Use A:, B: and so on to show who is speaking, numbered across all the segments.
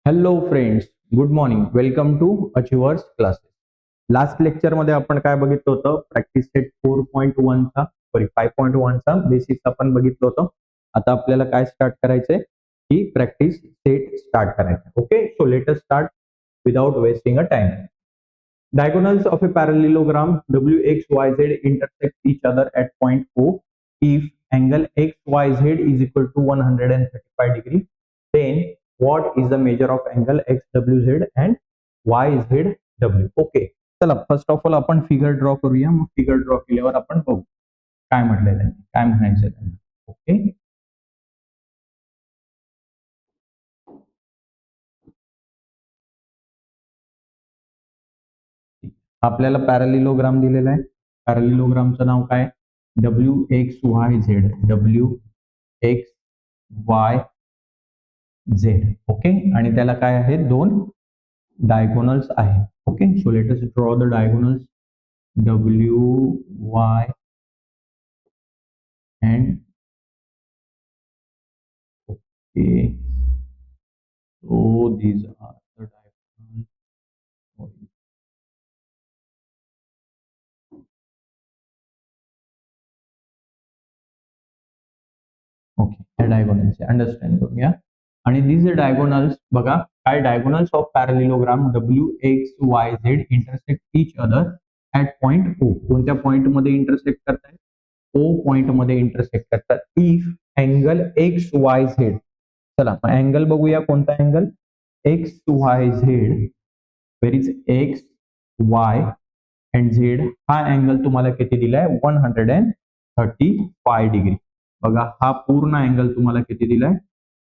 A: Hello friends, good morning. Welcome to achievers classes. Last लेक्चरमध्ये आपण काय बघितलं होतं? प्रॅक्टिस सेट 4.1चा सॉरी 5.1चा बेसिक्स आपण बघितलं होतं. आता आपल्याला काय स्टार्ट करायचंय की प्रॅक्टिस सेट स्टार्ट करायचं. Okay, so let us start without wasting a time. Diagonals of a parallelogram WXYZ intersect each other at point O if angle XYZ is equal to 135 degree. Then what is the measure of angle XWZ and YZW? Okay, चला first of all आपण figure draw करूया. मग figure draw केल्यावर आपण बघू काय म्हटलंय त्यांनी, काय म्हणायचं त्यांना. ओके, आपल्याला पॅरालिलोग्राम दिलेला आहे. पॅरालिलोग्रामचं नाव काय? WXYZ. WXYZ. ओके, आणि त्याला काय आहे? दोन डायगोनल्स आहे. Okay, so let us draw the diagonals WY and okay, so these are the diagonals. Okay, diagonals understand करूया. आणि these diagonals बघा काय, diagonals of parallelogram WXYZ intersect each other at point O. कोणत्या point मध्ये intersect करतायत? O point मध्ये intersect करतात. If angle XYZ, चला अँगल बघूया कोणता angle? XYZ, where is XY and Z. हा अँगल तुम्हाला किती दिलाय? 135 डिग्री. बघा हा पूर्ण अँगल तुम्हाला किती दिलाय?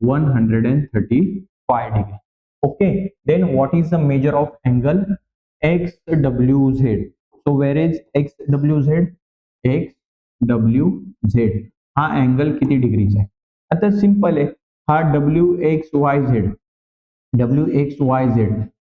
A: 135 degree. Okay, then what is the measure of angle XWZ? So where is XWZ? XWZ हा अँगल किती डिग्रीचा आहे? आता सिंपल आहे. हा WXYZ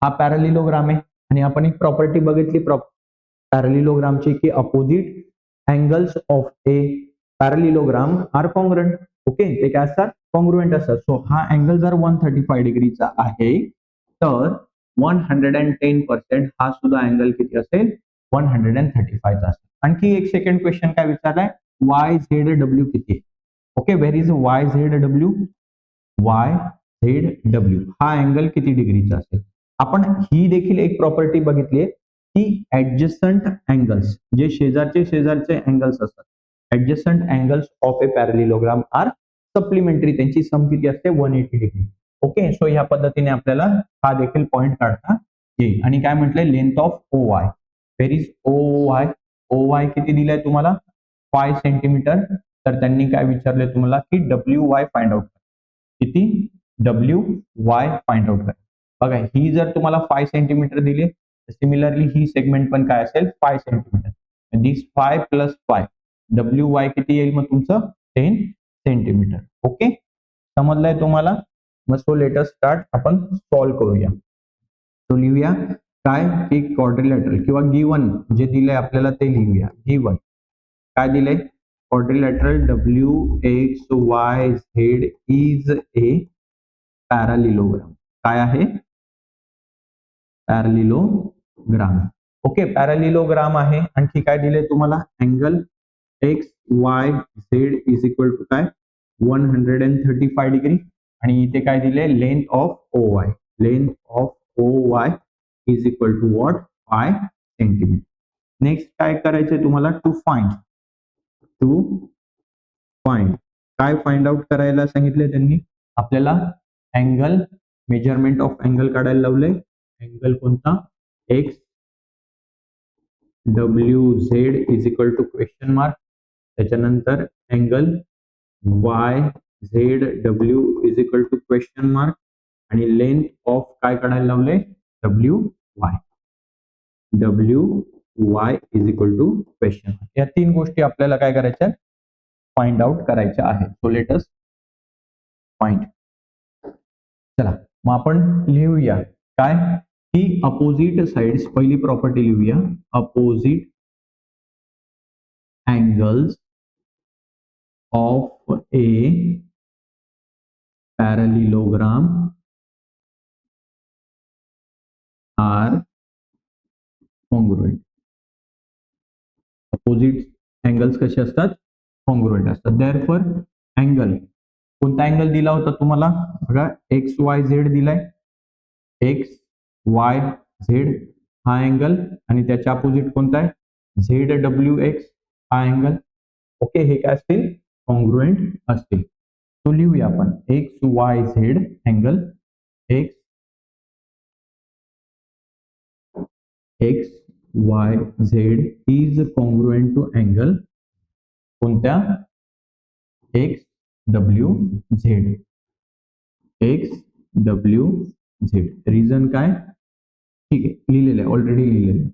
A: हा पॅरालिलोग्राम आहे. आणि आपण एक प्रॉपर्टी बघितली पॅरालिलोग्रामची की opposite angles of a parallelogram are congruent. Okay, ते काय असतात? कॉन्ग्रुएंट असतात. सो हा अँगल जर 135 डिग्रीचा आहे तर 110% हा सुद्धा अँगल किती असेल? 135 चा असेल. आणखी एक सेकंड क्वेश्चन काय विचारलाय? YZW किती आहे? Okay, where is YZW? YZW हा अँगल किती डिग्रीचा असेल? आपण ही देखील एक प्रॉपर्टी बघितली की ऍडजस्टंट अँगल्स, जे शेजारचे शेजारचे अँगल्स असतात, adjacent angles of a parallelogram are supplementary. त्यांची सम किती असते? 180 डिग्री. ओके, सो ह्या पद्धतीने आपल्याला हा देखील पॉइंट काढता येईल. आणि काय म्हटलंय? Length of OY. Where is OY? OY किती दिलाय तुम्हाला? 5 सेंटीमीटर. तर त्यांनी काय विचारलंय तुम्हाला की WY फाइंड आउट. किती? WY फाइंड आउट करा. बघा ही जर तुम्हाला 5 सेंटीमीटर दिली, सिमिलरली ही सेगमेंट पण काय असेल? 5 सेंटीमीटर. दिस 5 प्लस 5 WY किती येईल मग तुमचं? 10 सेंटीमीटर. ओके, समजलंय तुम्हाला? मग सो लेट अस स्टार्ट, आपण सॉल्व्ह करूया. तो लिहूया काय? एक क्वाड्रिलॅटरल किंवा गिवन जे दिलंय आपल्याला ते लिहूया. गिवन काय दिलंय? Quadrilateral WXYZ is a parallelogram. काय आहे? पॅरालिलोग्राम. ओके, पॅरालिलोग्राम आहे. आणखी काय दिले तुम्हाला? Angle XYZ is equal to काय? 135 डिग्री. आणि इथे काय दिले? Length of OY. Length of OY is equal to what? 5 centimetre. Next काय करायचंय तुम्हाला? टू फाइंड काय फाइंड आउट करायला सांगितले त्यांनी आपल्याला? अँगल, मेजरमेंट ऑफ अँगल काढायला लावलंय. अँगल कोणता? XWZ is equal to question mark. त्याच्यानंतर angle YZW is equal to question mark. आणि लेंथ ऑफ काय काढायला लावलंय? WY. WY is equal to question mark. या तीन गोष्टी आपल्याला काय करायच्या? फाइंड आउट करायच्या आहेत. So let us find. चला मग आपण लिहूया काय की अपोजिट साइड्स. पहिली प्रॉपर्टी लिहूया, opposite angles of a parallelogram are congruent. Opposite angles कसे असतात? कॉन्ग्रुएंट असतात. देअरफॉर अँगल, कोणता अँगल दिला होता तुम्हाला? बघा, एक्स वाय झेड दिलाय. एक्स वाय झेड हा अँगल आणि त्याच्या अपोजिट कोणता आहे? झेड डब्ल्यू एक्स हा अँगल. ओके, हे काय असतील? कॉन्ग्रुएंट असतील. तो लिहूया आपण, X Y Z angle, X X Y Z is congruent to angle कोणत्या? X W Z. X W Z. Reason काय? ठीक आहे, लिहिलेलं आहे, ऑलरेडी लिहिलेलं आहे.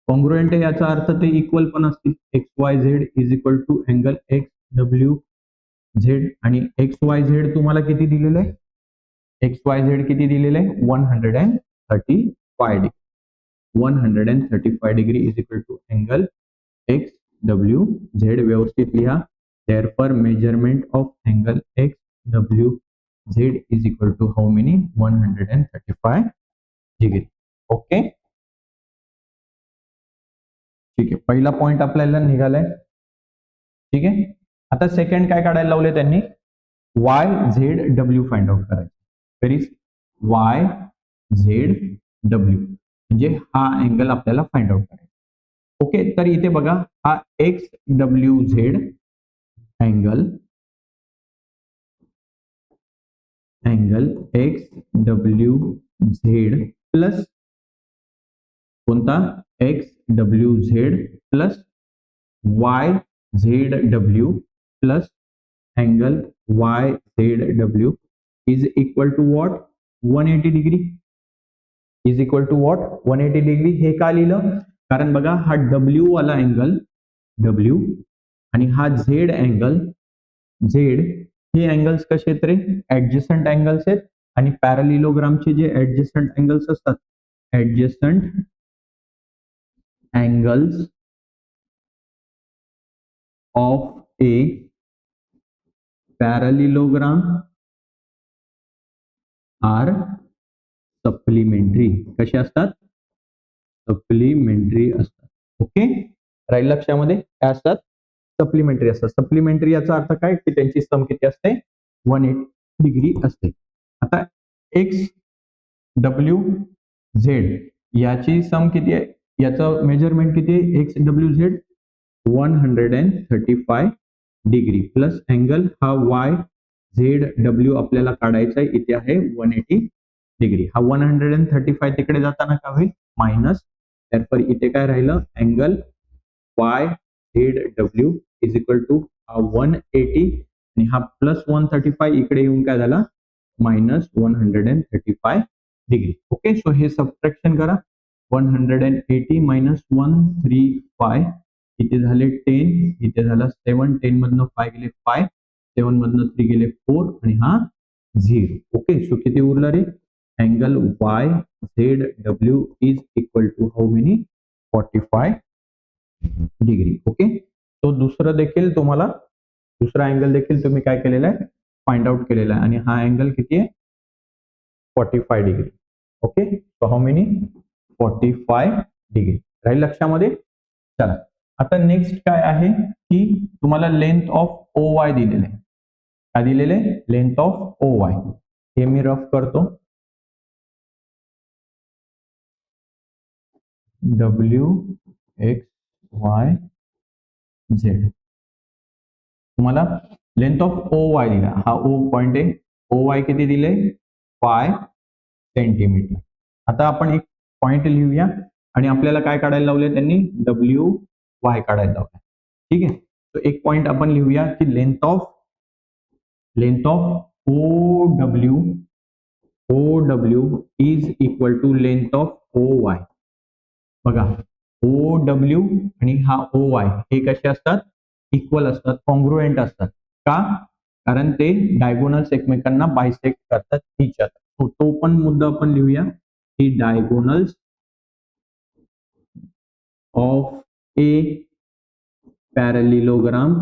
A: कॉन्ग्रुएंट आहे याचा अर्थ ते इक्वल पण असतील. X Y Z is equal to angle X W Z. आणि एक्स वाय झेड तुम्हाला किती दिलेलं आहे? एक्स वाय झेड किती दिलेलं आहे? 135 degree. 135 degree is equal to angle X W Z. व्यवस्थित लिहा. Therefore, measurement of angle x w z is equal to how many? 135 degree. Okay, ठीक आहे. पहिला पॉइंट आपल्याला निघालाय. ठीक आहे. आता सेकंड काय काढायला लावले त्यांनी? Y Z W find out करायचं. व्हेरी वाय झेड डब्ल्यू म्हणजे हा अँगल आपल्याला फाइंड आउट करायचा. ओके, तर इथे बघा, हा X W Z angle X W Z plus कोणता? X W Z plus Y Z W plus angle Y Z W is equal to what? 180 degree. Is equal to what? 180 degree. हे का लिहिलं? कारण बघा, हा डब्ल्यू वाला angle W आणि हा झेड अँगल झेड, हे अँगल्स कसे आहेत रे? ऍडजस्टंट अँगल्स आहेत. आणि पॅरालिलोग्रामचे जे ऍडजस्टंट अँगल्स असतात, adjacent angles of a parallelogram are supplementary. कसे असतात? सप्लिमेंटरी असतात. ओके, राहील लक्षामध्ये? काय असतात? सप्लिमेंटरी असतात. सप्लिमेंटरी याचा अर्थ काय? की त्यांची सम किती असते? 180 डिग्री असते. आता एक्स डब्ल्यू झेड याची सम किती आहे? याचं मेजरमेंट किती आहे? X W Z 135 degree plus angle हा वाय झेड डब्ल्यू आपल्याला काढायचा आहे. इथे आहे 180 डिग्री. हा 135 तिकडे जाताना काय होईल? मायनस. त्यानंतर इथे काय राहिलं? Angle Y Z W is equal to 180 आणि हा प्लस 135 इकडे येऊन काय झाला? Minus 135 degree. ओके, सो हे सबट्रॅक्शन करा. 180 मायनस 135 इथे झाले 10, इथे झाला 7, 10 मधनं 5 गेले 5, 7 मधनं 3 गेले 4 आणि हा 0. ओके, सो किती उरलं रे? Angle Y Z W is equal to how many? 45 degree. Okay, तो दुसरं देखील तुम्हाला, दुसरा अँगल देखील तुम्ही काय केलेला आहे? फाइंड आउट केलेला आहे. आणि हा अँगल किती आहे? 45 degree. Okay, so how many? 45 degree. राहील लक्षामध्ये? चला, आता नेक्स्ट काय आहे की तुम्हाला लेंथ ऑफ ओ वाय दिलेले आहे. काय दिलेले? Length of O Y. हे मी रफ करतो. W X Y Z. तुम्हाला लेंथ ऑफ ओ वाय दिला. हा ओ पॉइंट आहे. ओ वाय किती दिले? 5 सेंटीमीटर. आता आपण एक पॉइंट लिहूया आणि आपल्याला काय काढायला लावले त्यांनी? डब्ल्यू वाय काढायला लावलाय. ठीक आहे, तो एक पॉइंट आपण लिहूया की length of O W is equal to length of O Y. बघा, ओ डब्ल्यू आणि हा ओ वाय हे कसे असतात? इक्वल असतात, कॉन्ग्रुएंट असतात. का? कारण ते डायगोनल्स एकमेकांना बायसेक्ट करतात इच अदर. तो पण मुद्दा आपण लिहूया की diagonals of a parallelogram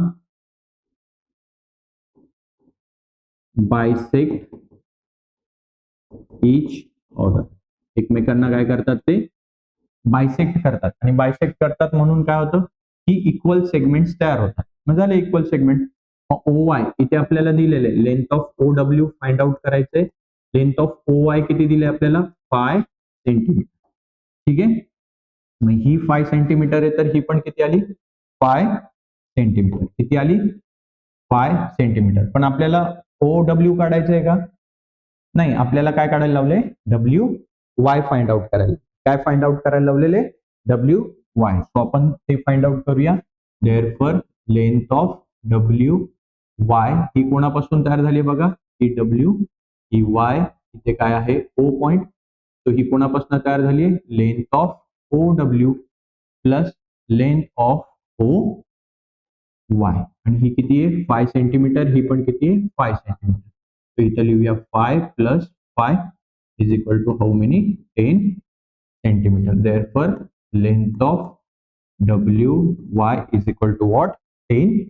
A: bisect each other. एकमेकांना काय करतात ते बायसेक्ट करतात आणि बायसेक्ट करतात म्हणून काय होतं की इक्वल सेगमेंट्स तयार होतात. मग झाले इक्वल सेगमेंट. ओ वाय इथे आपल्याला दिलेले length of O W find out करायचंय. लेंथ ऑफ ओ वाय किती दिले आपल्याला 5 सेंटीमीटर. ठीक आहे. मग ही 5 सेंटीमीटर आहे तर ही पण किती आली 5 सेंटीमीटर. किती आली 5 सेंटीमीटर. पण आपल्याला ओ डब्ल्यू काढायचं आहे का? नाही, आपल्याला काय काढायला लावले डब्ल्यू वाय फाइंड आउट करायला. काय फाइंड आउट करायला लावलेले डब्ल्यू वाय. सो आपण ते फाइंड आउट करूया. Therefore length of W Y ही कोणापासून तयार झाली बघा ही डब्ल्यू ही वाय इथे काय आहे ओ पॉइंट. तो ही कोणापासून तयार झाली length of O W plus length of O Y आणि ही किती आहे 5 सेंटीमीटर. ही पण किती आहे 5 सेंटीमीटर. तो इथं लिहूया 5 plus 5 is equal to how many 10 centimetre. Therefore length of W Y is equal to what 10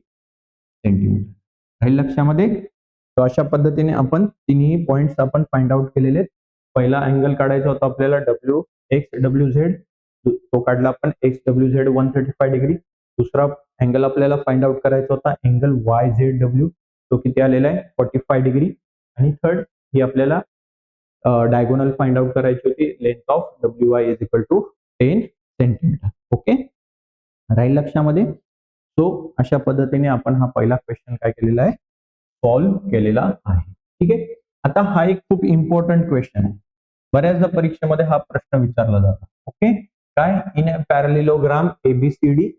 A: centimetre. राहील लक्षामध्ये. तर अशा पद्धतीने आपण तिन्ही पॉइंट्स आपण फाइंड आउट केलेले आहेत. पहिला अँगल काढायचा होता आपल्याला डब्ल्यू एक्स डब्ल्यू झेड. तो काढला आपण एक्स डब्ल्यू झेड 135 डिग्री. दुसरा अँगल आपल्याला फाइंड आउट करायचा होता अँगल वाय झेड डब्ल्यू. तो किती आलेला आहे 45 डिग्री. आणि थर्ड ही आपल्याला डायगोनल फाइंड आउट करायची होती length of W Y is equal to 10 centimetre. Okay राहील लक्षामध्ये. सो अशा पद्धतीने आपण हा पहिला क्वेश्चन काय केलेला आहे सॉल्व्ह केलेला आहे. ठीक आहे. आता हा एक खूप इम्पॉर्टंट क्वेश्चन आहे. बऱ्याचदा परीक्षेमध्ये हा प्रश्न विचारला जातो. ओके काय in a parallelogram A B C D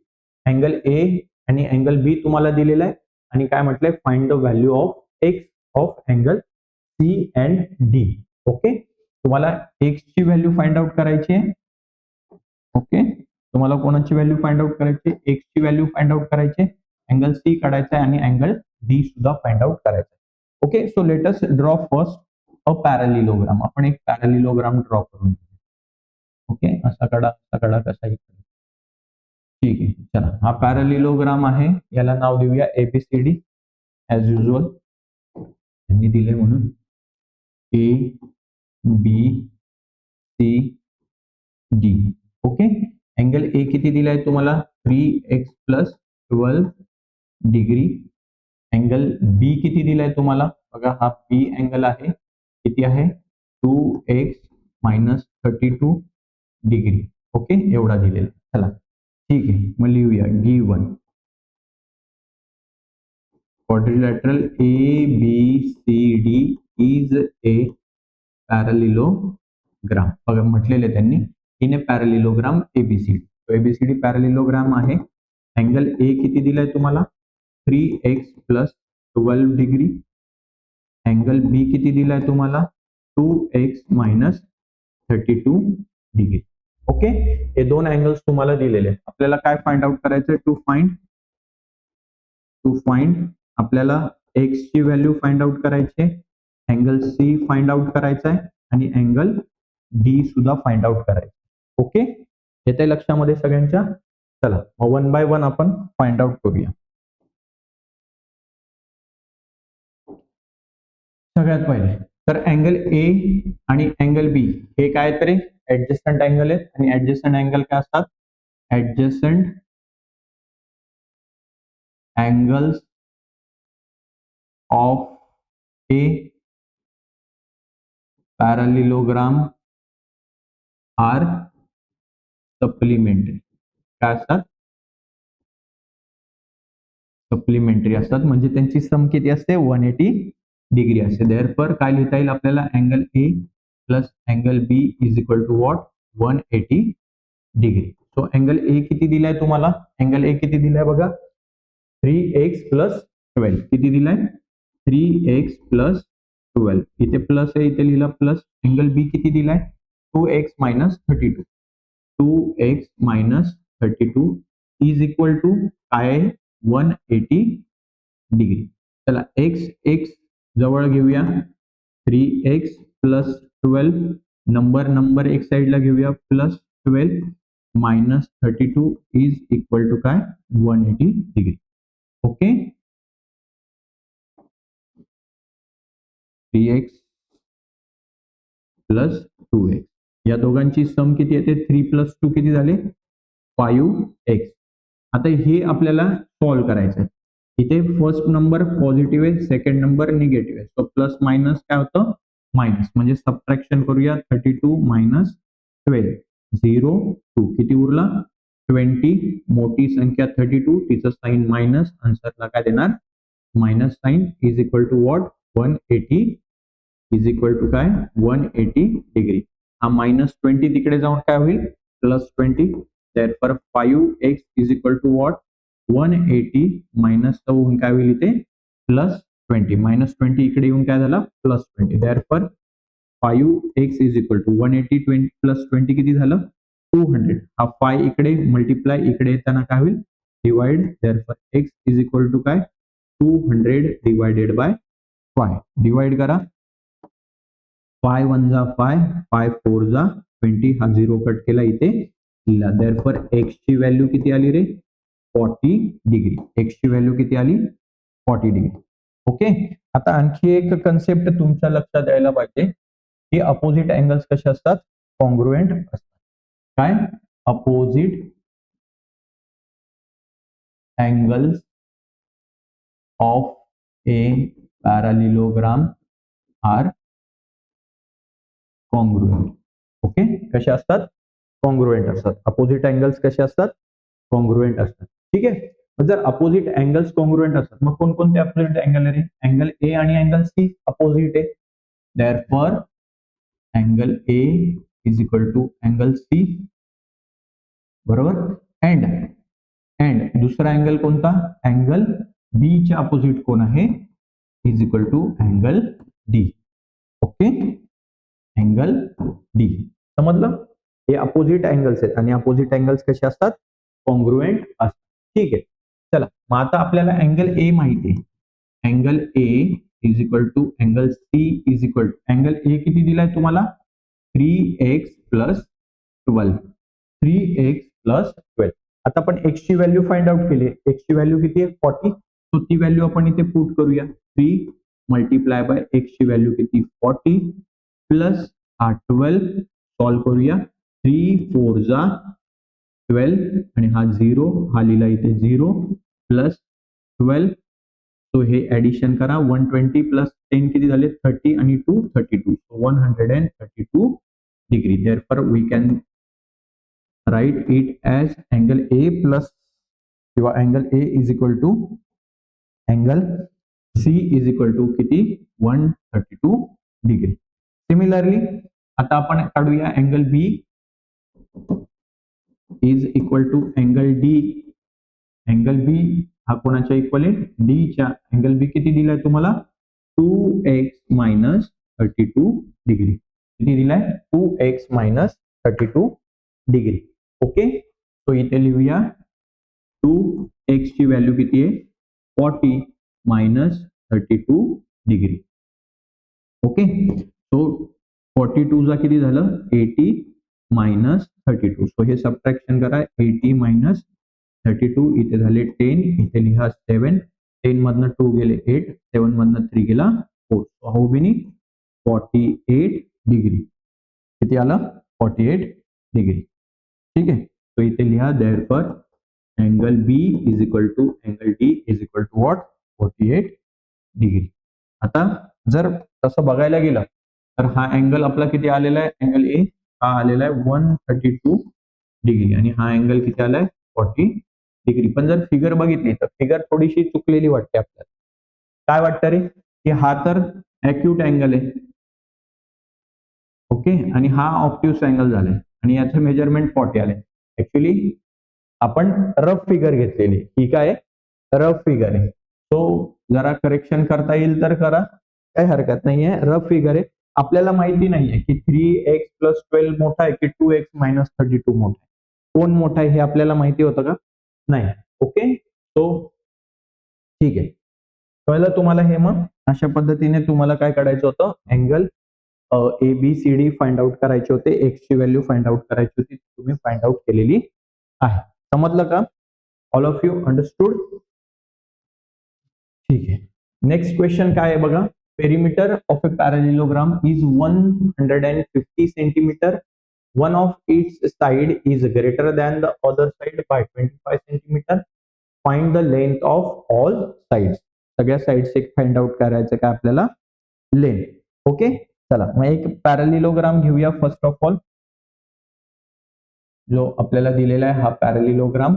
A: angle A आणि अँगल बी तुम्हाला दिलेला आहे आणि काय म्हटलंय find the value of X of angle C and D. Okay तुम्हाला एक्स ची व्हॅल्यू फाइंड आउट करायची आहे. ओके तुम्हाला कोणाची व्हॅल्यू फाइंड आउट करायची एक्स ची व्हॅल्यू फाइंड आउट करायची अँगल सी काढायचा आहे आणि अँगल डी सुद्धा फाइंड आउट करायचा आहे. Okay so let us draw first अ पॅरलिलोग्राम. आपण एक पॅरलिलोग्राम ड्रॉ करून घेऊ. ओके असा कडा कसाही. ठीक आहे चला हा पॅरलिलोग्राम आहे. याला नाव देऊया एबीसीडी ऍज युजल त्यांनी दिले म्हणून A B C D. Okay angle A किती दिलाय तुम्हाला 3x प्लस 12 डिग्री. अँगल बी किती दिलाय तुम्हाला बघा हा बी अँगल आहे किती आहे 2x मायनस 32 डिग्री. ओके एवढा दिलेला. चला ठीक आहे मग लिहूया given quadrilateral A B C D is a parallelogram. बघा म्हटलेले त्यांनी in a parallelogram A B C D. A B C D parallelogram आहे. अँगल ए किती दिलाय तुम्हाला 3x प्लस 12 डिग्री. अँगल बी किती दिलाय तुम्हाला 2x मायनस 32 डिग्री. ओके हे दोन अँगल्स तुम्हाला दिलेले आहेत. आपल्याला काय फाइंड आउट करायचंय टू फाइंड आपल्याला एक्स ची व्हॅल्यू फाइंड आउट करायची आहे. अँगल सी फाइंड आउट करायचा आहे आणि अँगल डी सुद्धा फाइंड आउट करायचा. ओके येते लक्षामध्ये सगळ्यांच्या. चला मग वन बाय वन आपण फाइंड आउट करूया. सगळ्यात पहिले तर अँगल ए आणि अँगल बी हे काय तरी ऍडजस्टंट अँगल आहेत आणि ऍडजस्टंट अँगल काय असतात adjacent angles of a parallelogram are supplementary. काय असतात सप्लिमेंटरी असतात म्हणजे त्यांची सम किती असते 180 डिग्री असते. देअरफॉर काय लिहिता येईल आपल्याला angle A plus angle B is equal to what 180 degree. So angle A किती दिलाय तुम्हाला अँगल ए किती दिलाय बघा 3x प्लस 12 किती दिलाय 3x प्लस 12. इथे प्लस आहे इथे लिहिला प्लस. अँगल बी किती दिलाय 2x minus 32. 2x minus 32 is equal to काय आहे 180 डिग्री. चला एक्स एक्स जवळ घेऊया 3x प्लस 12 नंबर एक साइडला घेऊया plus 12 minus 32 is equal to काय 180 degree. Okay 3x plus 2x या दोघांची सम किती येते 3 + 2 किती झाले 5x. आता हे आपल्याला सॉल्व्ह करायचं आहे. इथे फर्स्ट नंबर पॉझिटिव्ह आहे, सेकंड नंबर निगेटिव्ह आहे. सो प्लस मायनस काय होतं मायनस, म्हणजे सबट्रॅक्शन करूया 32 मायनस 12 0 2 किती उरला 20. मोठी संख्या 32 तिचं साइन मायनस, आन्सरला काय देणार minus sign is equal to what 180 is equal to काय 180 डिग्री. हा -20 तिकडे जाऊन काय होईल +20. therefore 5x is equal to what 180 minus होऊन काय होईल इथे +20. -20 इकडे येऊन काय झाला +20. therefore 5x is equal to 180 +20 किती झालं 200. हा 5 इकडे मल्टिप्लाय इकडे येताना काय होईल divide. therefore x is equal to काय 200 डिवायडेड बाय 5. डिवाइड करा 5 1 जा 5 5 4 जा 20. हा 0 कट केला इथे लिहिला. therefore x ची व्हॅल्यू किती आली रे 40 डिग्री. x ची व्हॅल्यू किती आली 40 डिग्री. ओके. आता आणखी एक कन्सेप्ट तुमच्या लक्षात यायला पाहिजे की अपोजिट अँगल्स कसे असतात कॉन्ग्रुएंट असतात. काय opposite angles of a parallelogram are congruent. Okay. कसे असतात कॉन्ग्रुएंट असतात. अपोजिट अँगल्स कसे असतात कॉन्ग्रुएंट असतात. ठीक आहे. जर अपोजिट अँगल्स कॉन्ग्रुएंट असतात मग कोणकोणते अपोजिट अँगल आहे अँगल ए आणि अँगल सी अपोजिट आहे. therefore angle A is equal to angle C बरोबर. अँड अँड दुसरा अँगल कोणता अँगल बी च्या अपोजिट कोण आहे is equal to angle D. Okay. Angle D समजलं. हे अपोजिट अँगल्स आहेत आणि अपोजिट अँगल्स कसे असतात कॉन्ग्रुएंट असतात. ठीक आहे. चला मग आता आपल्याला अँगल ए माहिती आहे. Angle A is equal to angle C is equal to angle A किती दिलाय तुम्हाला 3x + 12 3x + 12. आता आपण x ची व्हॅल्यू फाइंड आउट केली. x ची व्हॅल्यू किती आहे 40. सो ती व्हॅल्यू आपण इथे पुट करूया 3 मल्टिप्लाय बाय x ची व्हॅल्यू किती 40 प्लस हा 12 सॉल्व करूया 3 4 जा 12 आणि हा 0 हा लिहिला इथे 0 प्लस 12. सो हे ऍडिशन करा 120 + 10 किती झाले 30 आणि 2 32. 132 degree. therefore we can write it as angle A plus किंवा angle A is equal to angle C is equal to किती 132 डिग्री. सिमिलरली आता आपण काढूया angle B is equal to angle D. Angle B हा कोणाच्या equal आहे D च्या. Angle बी किती दिलाय तुम्हाला 2x - 32 डिग्री. किती दिलाय 2x - 32 डिग्री. ओके. तो इथे लिहूया 2x ची व्हॅल्यू किती आहे 40 - 32 डिग्री. ओके. सो 42 जा किती झालं 80 - 32. सो हे सबट्रॅक्शन करा 80 - 32 इथे झाले 10 इथे लिहा 7 10 मधनं 2 गेले 8 7 मधनं 3 गेला 4. How many 48 degree. किती आलं 48 डिग्री. ठीक आहे. तो इथे लिहा therefore angle B is equal to angle D is equal to what 48 degree. आता जर तसं बघायला गेलं तर हा अँगल आपला किती आलेला आहे अँगल ए हा आलेला आहे 132 डिग्री आणि हा अँगल किती आलाय 40 डिग्री. पण जर फिगर बघितली तर फिगर थोडीशी चुकलेली वाटते आपल्याला. काय वाटतं रे की हा तर अॅक्यूट अँगल आहे. ओके. आणि हा ऑब्ट्यूस अँगल झालाय आणि याचं मेजरमेंट 40 आले. ऍक्च्युली आपण रफ फिगर घेतलेली ही काय रफ फिगर आहे. तो जरा करेक्शन करता येईल तर करा काही हरकत नाहीये. रफ फिगर आहे. आपल्याला माहिती नाहीये की 3x + 12 मोठा आहे की 2x - 32 मोठा आहे. कोण मोठा आहे हे आपल्याला माहिती होतं का नाही. ओके. तो ठीक आहे. कळलं तुम्हाला हे. मग अशा पद्धतीने तुम्हाला काय काढायचं होतं angle A B C D find out करायचे होते. एक्स ची व्हॅल्यू फाइंड आउट करायची होती. तुम्ही फाइंड आउट केलेली आहे. समजलं का ऑल ऑफ यू अंडरस्टूड. ठीक आहे. नेक्स्ट क्वेश्चन काय आहे बघा. Perimeter of a parallelogram is 150 centimetre one of its side is greater than the other side by 25 centimeter. Find the length of all sides. सगळ्या साइड्स एक find out करायचं काय आपल्याला लेंथ. ओके, चला मग एक पॅरालिलोग्राम घेऊया. फर्स्ट ऑफ ऑल जो आपल्याला दिलेला आहे हा पॅरालिलोग्राम,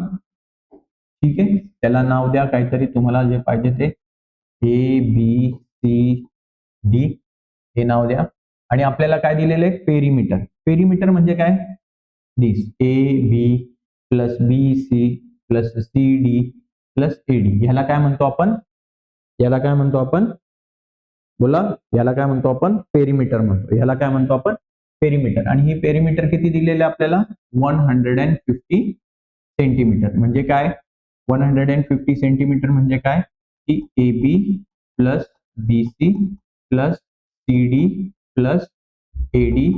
A: ठीक आहे, त्याला नाव द्या काहीतरी तुम्हाला जे पाहिजे ते, ए बी सी डी हे नाव द्या. आणि आपल्याला काय दिलेलं आहे, पेरिमीटर. पेरिमीटर म्हणजे काय, this A B plus B C plus C D plus A D, ह्याला काय म्हणतो आपण, याला काय म्हणतो आपण, बोला, याला काय म्हणतो आपण, पेरिमीटर म्हणतो. ह्याला काय म्हणतो आपण, पेरिमीटर. आणि ही पेरिमीटर किती दिलेले आपल्याला, 150 सेंटीमीटर. म्हणजे काय, 150 सेंटीमीटर म्हणजे काय, की A B plus B C plus C D plus A D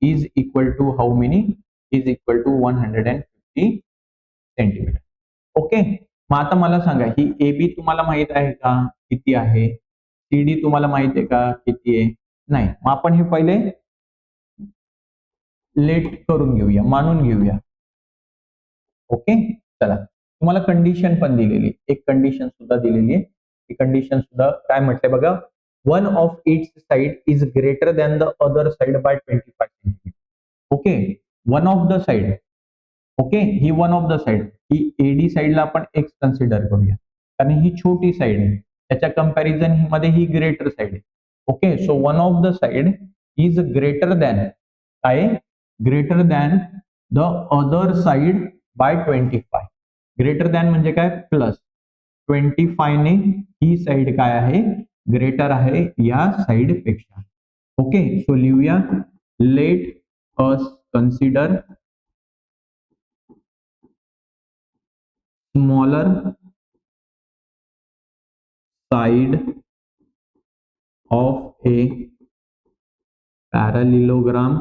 A: is equal to how many, is equal to 150 centimetre. Okay, मग आता मला सांगा, ही ए बी तुम्हाला माहित आहे का किती आहे, सी डी तुम्हाला माहित आहे का किती आहे, नाही. मग आपण हे पहिले लेट करून घेऊया, मानून घेऊया. ओके, चला, तुम्हाला कंडिशन पण दिलेली, एक कंडिशन सुद्धा दिलेली आहे. ती कंडिशन सुद्धा काय म्हटलंय बघा, one of its side is greater than the other side by 25 centimetre. Okay, one of the side. Okay, ही वन ऑफ द साइड, ही एडी साइडला आपण एक्स कन्सिडर करूया, कारण ही छोटी साइड आहे, त्याच्या कंपॅरिझन मध्ये ही ग्रेटर साइड आहे. Okay, so one of the side is greater than, काय, greater than the other side by 25. Greater than म्हणजे काय, प्लस 25 ने ही साइड काय आहे, ग्रेटर आहे या साइड पेक्षा. ओके, सो लिहूया, let us consider smaller side of a parallelogram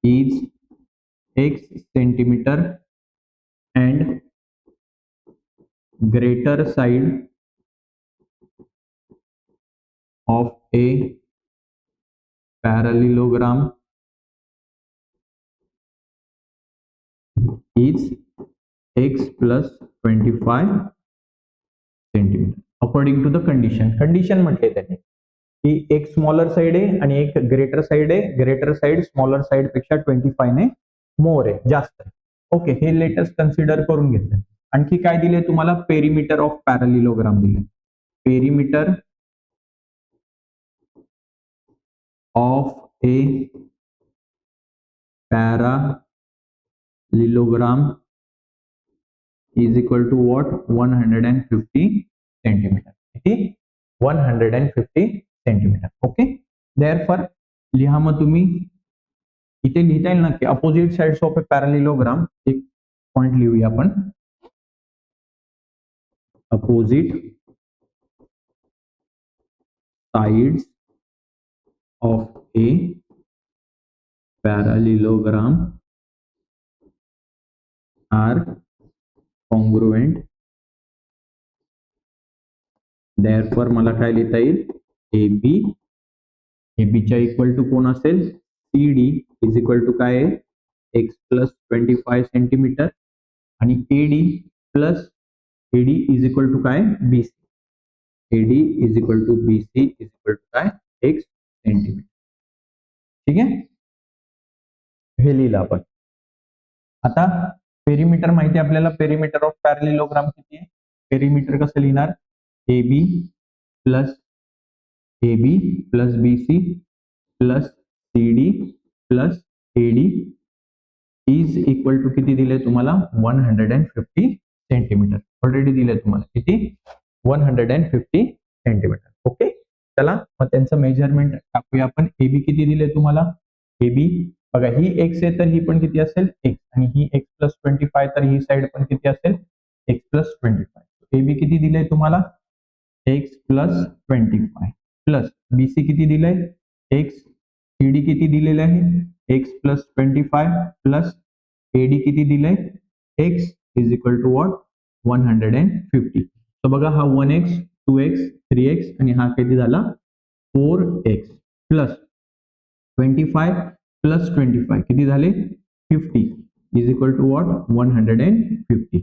A: is x centimeter and greater side of a parallelogram is x plus 25 centimetre according to the condition. Condition म्हटले त्याने की एक स्मॉलर साइड आहे आणि एक greater side आहे. Greater side smaller side पेक्षा 25 ने मोर आहे, जास्त आहे. ओके, हे लेटेस्ट कन्सिडर करून घेतलं. आणखी काय दिले तुम्हाला, पेरिमीटर ऑफ पॅरालिलोग्राम दिले. Perimeter of A parallelogram is equal to what, 150 centimetre. किती, 150 सेंटीमीटर. ओके, देअरफॉर लिहा मग तुम्ही, इथे लिहिता येईल ना की अपोजिट साइड्स ऑफ ए पॅरालिलोग्राम, एक पॉइंट लिहूया आपण, opposite sides of A parallelogram are congruent. therefore मला काय लिहिता येईल, ए बी, ए बीच्या इक्वल टू कोण असेल, C D is equal to काय आहे, एक्स प्लस 25 सेंटीमीटर, आणि A D plus A D is equal to काय, B C. A D is equal to B C is equal to काय, एक्स सेंटीमीटर. ठीक आहे, हे लिहिलं आपण. आता पेरिमीटर माहिती आहे आपल्याला, पेरिमीटर ऑफ पॅरालिलोग्राम किती आहे, पेरिमीटर कसं लिहिणार, A B plus B C plus C D plus A D is equal to किती दिले तुम्हाला, 150 सेंटीमीटर. ऑलरेडी दिले तुम्हाला किती, 150 सेंटीमीटर. ओके, चला मग त्यांचं मेजरमेंट टाकूया आपण. ए बी किती दिले तुम्हाला, ए बी बघा, ही एक्स आहे तर ही पण किती असेल, एक्स, आणि ही एक्स प्लस 25 तर ही साइड पण किती असेल, एक्स प्लस 25. ए बी किती दिले तुम्हाला, X plus 25 plus B C किती दिलंय, एक्स, सी डी किती दिलेलं आहे, X plus 25 plus A D किती दिलंय, X is equal to what, 150. तर बघा, हा 1x 2x 3x आणि हा किती झाला, 4x प्लस 25 प्लस 25 किती झाले 50 is equal to what 150.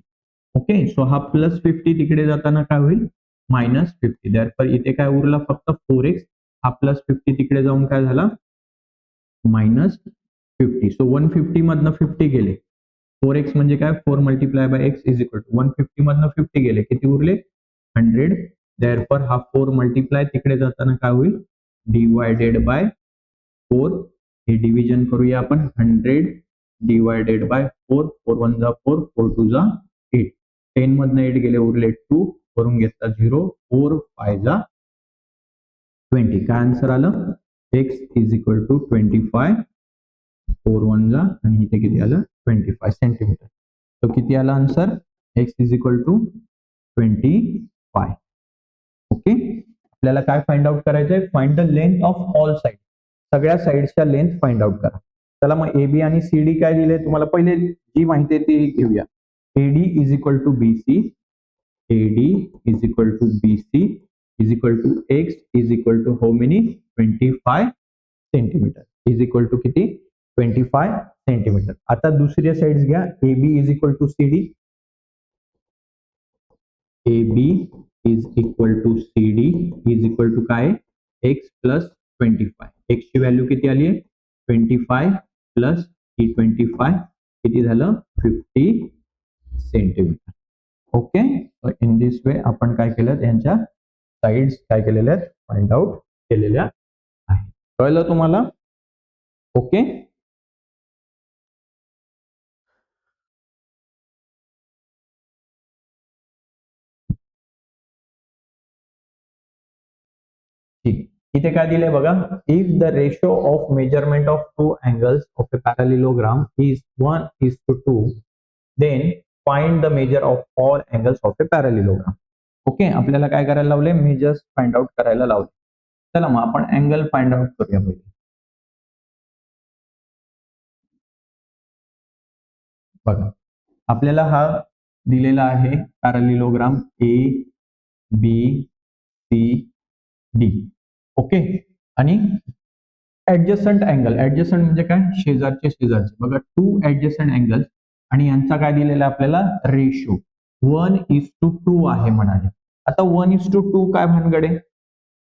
A: Okay, so हा प्लस 50 तिकडे जाताना काय होईल -50. दॅरफॉर इथे काय उरला फक्त 4x. हा प्लस 50 तिकडे जाऊन काय झाला -50. सो 150 मधनं 50 गेले. 4x म्हणजे काय 4 multiply by x is equal to 150 मधनं 50 गेले किती उरले 100. दॅरफॉर हा 4 मल्टिप्लाय तिकडे जाताना काय होईल डिवायडेड बाय 4. हे डिव्हिजन करूया आपण 100 डिवायडेड बाय 4. 4 1 जा 4 4 2 जा 8. 10 मधनं 8 गेले उरले 2 वरून घेतला 0 4 5 जा 20. काय आन्सर आलं x इज इक्वल टू 25. 4 1 जा आणि इथे किती आलं 25 सेंटीमीटर. तो किती आला answer x is equal to 25. Okay, आपल्याला काय फाइंड आउट करायचंय find the length of all side. सगळ्या साइड्सच्या लेंथ फाइंड आउट करा. चला मग एबी आणि सीडी काय दिले तुम्हाला पहिले जी माहिती आहे ती घेऊया. A D is equal to B C. A D is equal to B C is equal to X is equal to how many 25 centimetre is equal to किती 25 सेंटीमीटर. आता दुसऱ्या साइड्स घ्या A B is equal to C D. A B is equal to C D is equal to काय X plus 25. X ची value किती आली आहे 25 plus ही 25 किती झालं 50 सेंटीमीटर. ओके, इन दिस वे आपण काय केलं यांच्या साइड्स काय केलेल्या आहेत फाइंड आउट केलेल्या आहेत. कळलं तुम्हाला. ओके, इथे काय दिलंय बघा if the ratio of measurement of two angles of a parallelogram is 1:2 then find the measure of all angles of a parallelogram. Okay, आपल्याला काय करायला लावले मेजर्स फाइंड आउट करायला लावले. चला मग आपण अँगल फाइंड आउट करूया पहिले. बघा आपल्याला हा दिलेला आहे parallelogram A B C D. Okay, आणि ऍडजस्टंट अँगल ऍडजस्टंट म्हणजे काय शेजारचे शेजारचे बघा 2 ऍडजस्टंट अँगल आणि यांचा काय दिलेला आपल्याला रेशो 1:2 आहे म्हणाले. आता 1:2 काय भानगड आहे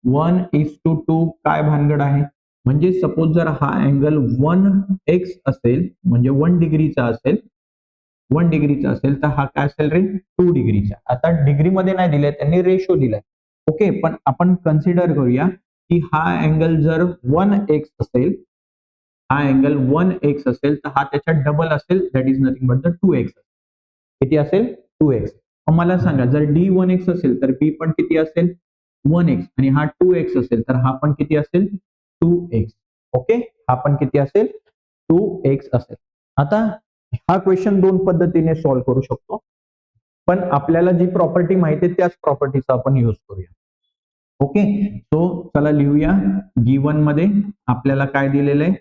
A: 1:2 काय भानगड आहे म्हणजे सपोज जर हा अँगल 1x असेल म्हणजे 1 डिग्रीचा असेल 1 डिग्रीचा असेल तर हा काय असेल रे 2 डिग्रीचा. आता डिग्रीमध्ये नाही दिलाय त्यांनी रेशो दिलाय. ओके, पण आपण कन्सिडर करूया की हा अँगल जर 1x असेल हा अँगल 1x असेल तर हा त्याच्या डबल असेल that is nothing but the 2x. किती असेल 2x. मला सांगा जर d 1x असेल तर b पण किती असेल 1x आणि हा 2x असेल तर हा पण किती असेल 2x. ओके, हा पण किती असेल 2x असेल. आता हा क्वेश्चन दोन पद्धतीने सॉल्व्ह करू शकतो पण आपल्याला जी प्रॉपर्टी माहिती आहे त्याच प्रॉपर्टीचा आपण यूज करूया. ओके, सो चला लिहूया गिवन मध्ये आपल्याला काय दिलेलं आहे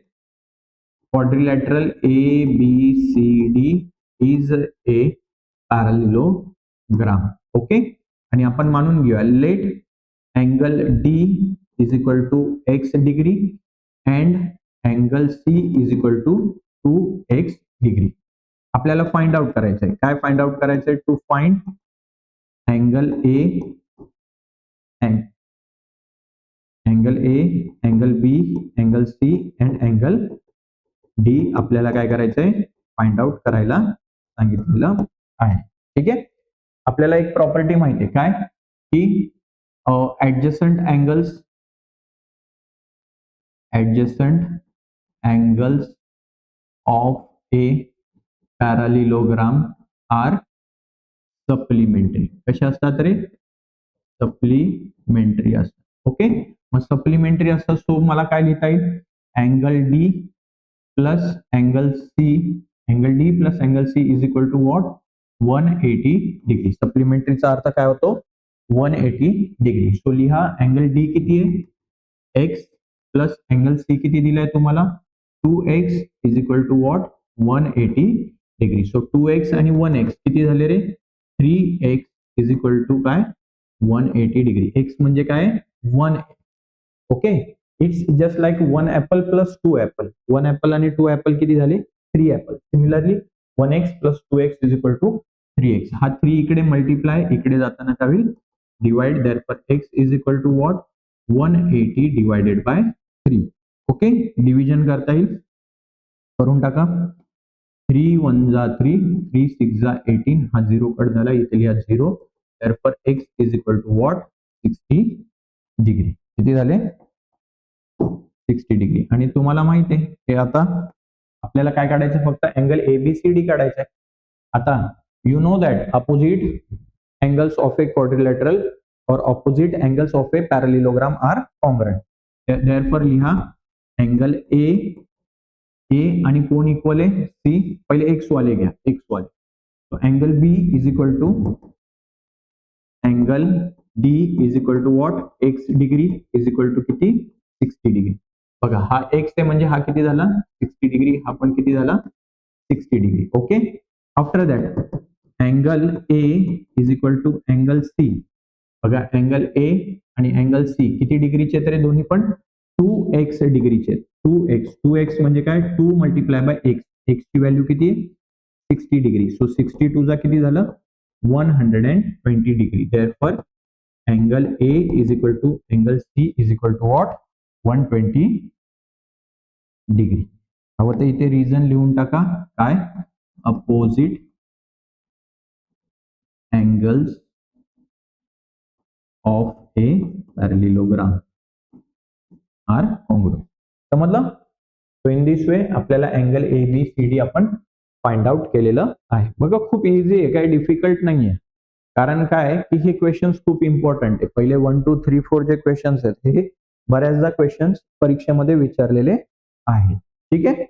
A: quadrilateral A B C D is a parallelogram. Okay, आणि आपण मानून घेऊया let angle D is equal to X degree and angle C is equal to 2x degree. आपल्याला फाइंड आउट करायचं आहे काय फाइंड आउट करायचं आहे to find angle A angle A angle B angle C and angle D आपल्याला काय करायचंय find out करायला सांगितलेलं आहे. ठीक आहे, आपल्याला एक प्रॉपर्टी माहिती आहे काय की adjacent angles of a parallelogram are supplementary. कसे असतात रे सप्लिमेंटरी असतात. ओके, मग सप्लिमेंटरी असतात सो मला काय लिहिता येईल angle D plus angle C is equal to what 180 degree. सप्लिमेंटरीचा अर्थ काय होतो 180 डिग्री. सो लिहा अँगल डी किती आहे एक्स प्लस अँगल सी किती दिलाय तुम्हाला 2x is equal to what 180 degree. So 2x आणि 1x किती झाले रे 3x इज इक्वल टू काय 180 डिग्री. एक्स म्हणजे काय 1. Okay, it's just like 1 apple plus 2 apple. 1 apple आणि 2 ऍपल किती झाले? 3 apple. Similarly 1x plus 2x is equal to 3x. हा 3 इकडे मल्टिप्लाय, इकडे जाताना काय होईल? Divide. Therefore x is equal to what? 180 divided by 3. Okay, division करता येईल, करून टाका. 3 1 जा 3, 3 6 जा 18. हा 0 कट झाला, इथे लिहा 0. Therefore x is equal to what? 60 degree. किती झाले? 60 डिग्री. आणि तुम्हाला माहिती आहे की आता आपल्याला काय काढायचं? फक्त अँगल एबीसीडी काढायचा आहे. आता you know that opposite angles of a quadrilateral or opposite angles of a parallelogram are congruent. Therefore लिहा अँगल ए आणि कोण इक्वल आहे? सी. पहिले एक्स वाले घ्या, एक्स वाले. तो angle B is equal to angle D is equal to what? X degree is equal to किती? 60 डिग्री. बघा हा एक्स आहे म्हणजे हा किती झाला? 60 डिग्री. हा पण किती झाला? 60 degree. Okay. After that angle A is equal to angle C. बघा अँगल ए आणि अँगल सी किती डिग्रीचे? तर दोन्ही पण 2x डिग्रीचे. 2x म्हणजे काय? 2 मल्टिप्लाय बाय एक्स. एक्सची व्हॅल्यू किती? 60 डिग्री. सो 62 चा किती झालं? 120 degree. Therefore angle A is equal to angle C is equal to what? 120 degree. हवं तर इथे रिझन लिहून टाका. काय? Opposite angles of a parallelogram are congruent. समजलं? सो इन दिस वे आपल्याला angle A B C D आपण find out केलेलं आहे. बघा खूप इझी आहे, काही डिफिकल्ट नाहीये. कारण काय की हे क्वेश्चन्स खूप इम्पॉर्टंट आहे. पहिले 1 2 3 4 जे क्वेश्चन्स आहेत हे बऱ्याचदा क्वेश्चन्स परीक्षेमध्ये विचारलेले आहेत. ठीक आहे,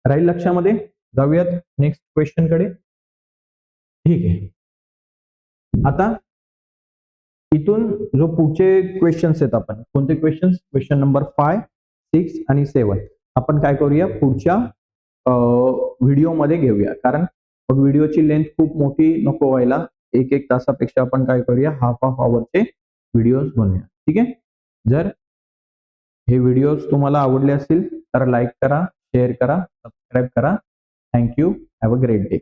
A: राहील लक्षामध्ये. जाऊयात नेक्स्ट क्वेश्चन कडे. ठीक आहे, आता इथून जो पुढचे क्वेश्चन्स आहेत, आपण कोणते क्वेश्चन्स? क्वेश्चन नंबर 5 6 आणि 7 आपण काय करूया? पुढच्या व्हिडिओमध्ये घेऊया. कारण मग व्हिडिओची लेंथ खूप मोठी नको व्हायला. एक तासापेक्षा आपण काय करूया? हाफ आवरचे व्हिडिओज बनवूया. ठीक आहे. जर हे व्हिडिओज तुम्हाला आवडले असतील तर लाईक करा, शेअर करा, सबस्क्राईब करा. Thank you. Have a great day.